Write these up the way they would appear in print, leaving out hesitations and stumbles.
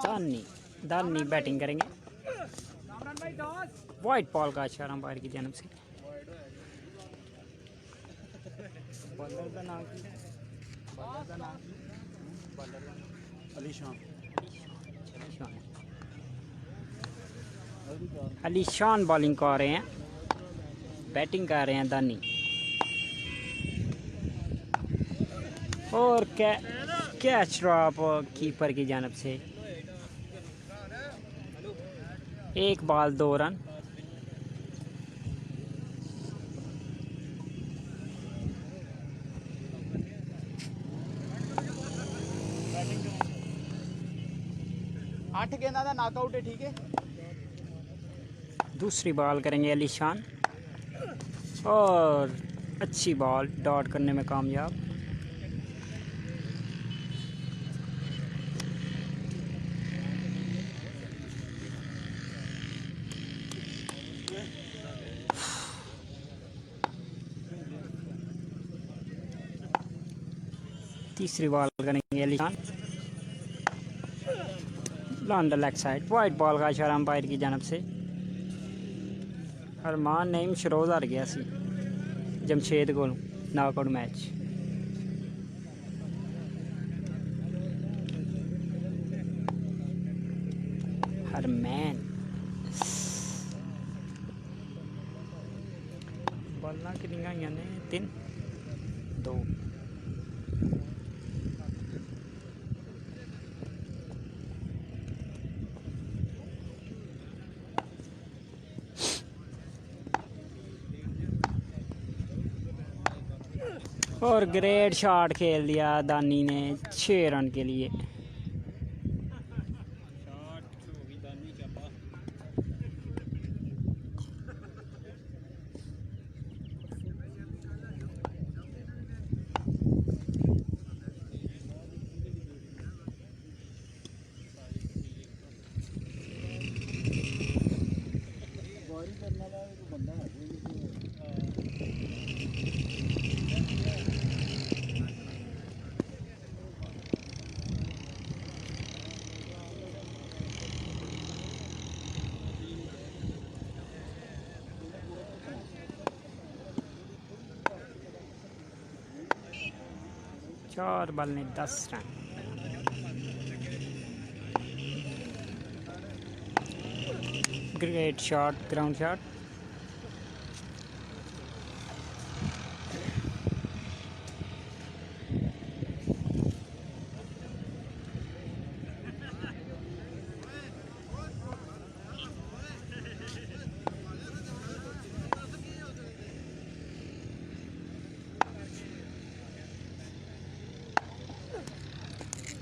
दानी दानी बैटिंग करेंगे। वाइट बॉल का इशारा अंपायर की जानब से। बॉलर का नाम अली शान बॉलिंग कर रहे हैं, बैटिंग कर रहे हैं दानी। और कैच ड्रॉप कीपर की जानब से। 1 बॉल 2 रन। आठ गेंदा था नॉकआउट है, ठीक है। दूसरी बॉल करेंगे अली शान और अच्छी बॉल डॉट करने में कामयाब। तीसरी बॉल करेंगे Ali Khan on the leg side. White ball का इशारा अंपायर की जानब से। अरमान नईम शरोज हार गया सी जमशेद को नॉकआउट मैच। हरमैन बॉलां कितनी आई ने? 3 2। और ग्रेट शॉट खेल दिया दानी ने 6 रन के लिए। चार बॉल ने 10 run. Great shot, ground shot.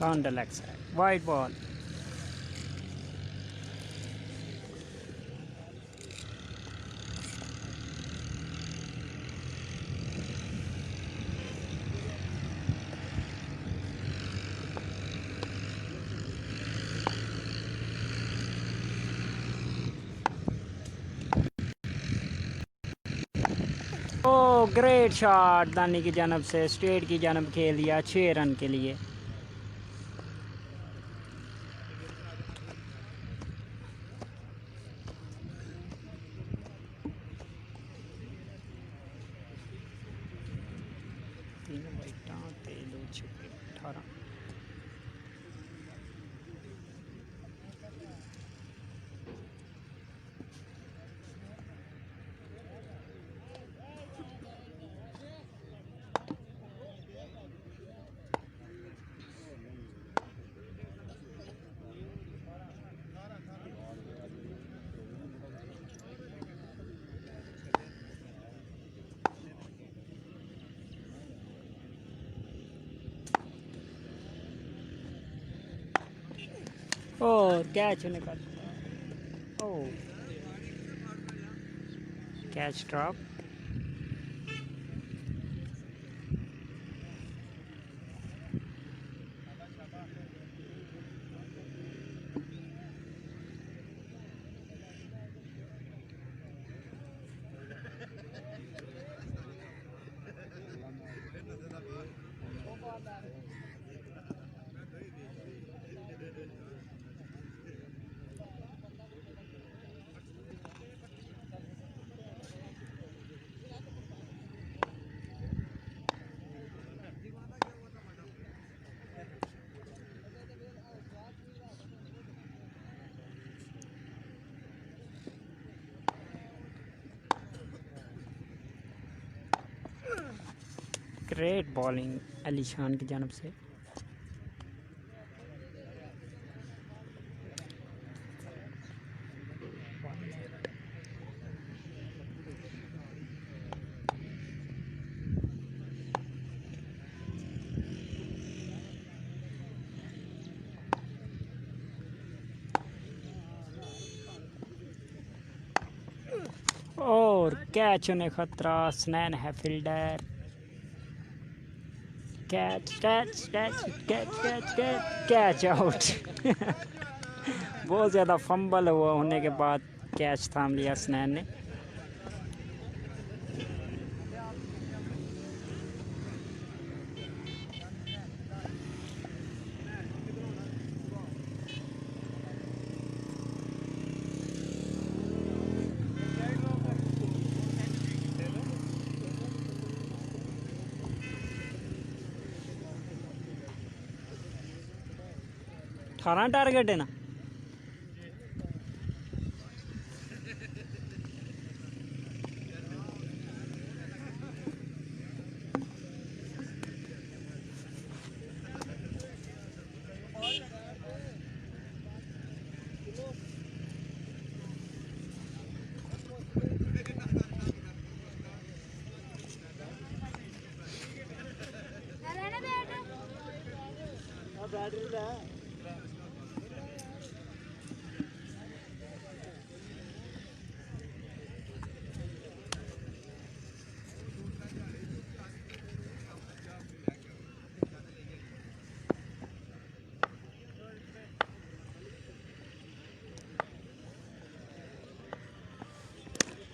On the leg side, white ball. Oh great shot दानी की जानब से, स्ट्रेट की जानब खेल दिया 6 रन के लिए। और कैच निकल, oh catch drop. Great bowling Ali Shan की जानब से। और कैच होने खतरा, स्नैन है fielder. Catch catch catch catch catch catch catch out. बहुत ज़्यादा फंबल हुआ होने के बाद कैच थाम लिया स्नैन ने। अठारह टारगेट है ना।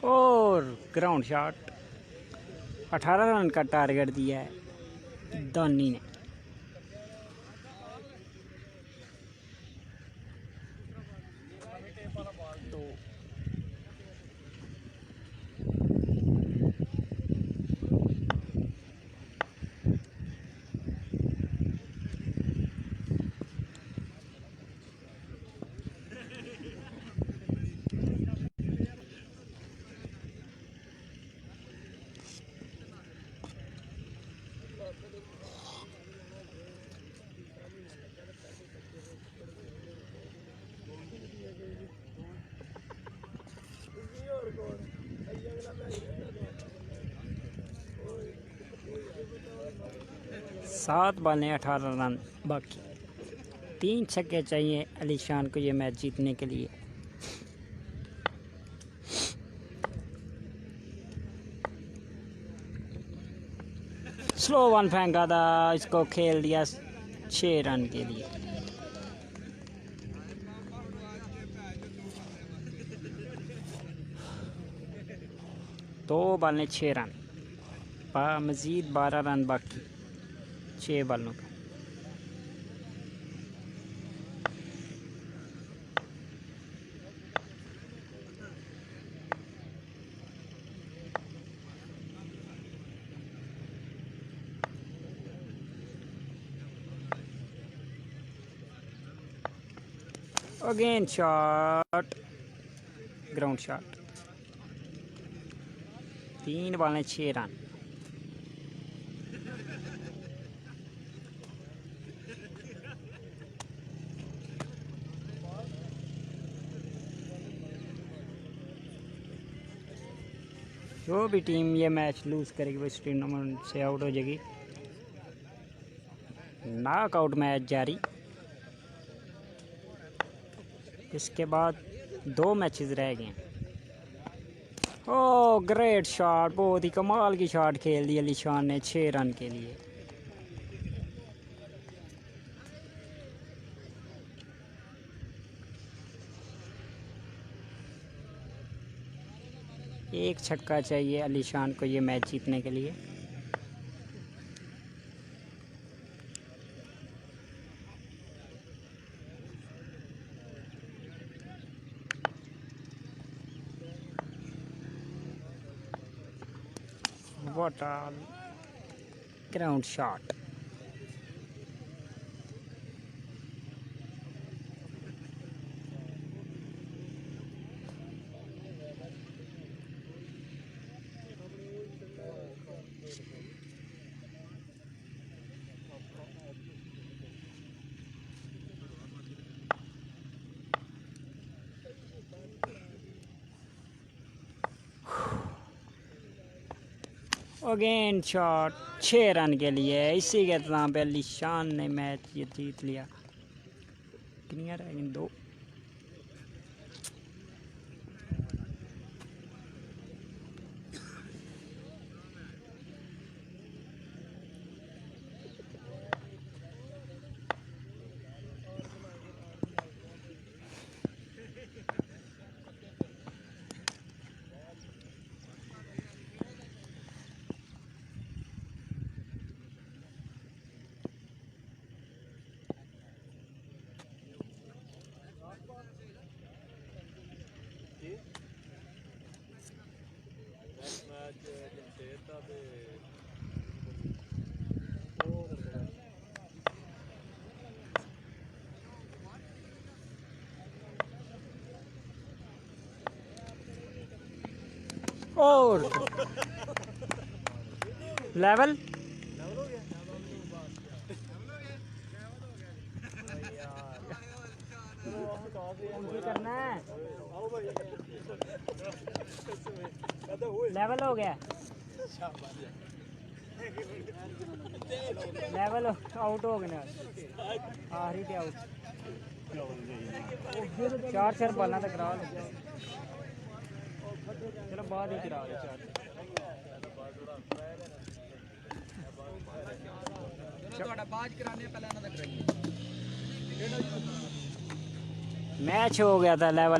और ग्राउंड शॉट, 18 रन का टारगेट दिया है दानी ने। सात बॉलें 18 रन बाकी। 3 छक्के चाहिए अली शान को ये मैच जीतने के लिए। स्लो वन फेंका था, इसको खेल दिया 6 रन के लिए। दो बॉलें 6 रन, मज़ीद 12 रन बाकी 6 बॉलों का। Again shot, ground shot. 3 बॉलें 6 run. जो भी टीम ये मैच लूज़ करेगी वो इस टूर्नामेंट से आउट हो जाएगी। नॉकआउट मैच जारी। इसके बाद 2 मैचेस रह गए। ओह ग्रेट शॉट, बहुत ही कमाल की शॉट खेल दी अली शान ने 6 रन के लिए। एक छक्का चाहिए अली शान को ये मैच जीतने के लिए। What a ground shot. Again shot 6 run के लिए। इसी के इख्तिताम पे अली शान ने मैच ये जीत लिया। कितनी रह गई? 2। और लेवल करना है। लेवल हो गया। लेवल आउट हो गया। आखिरी पे आउट। 4 बॉलां तक करा लो। चलो बाद ही करा लो 4। मैच हो गया था लेवल।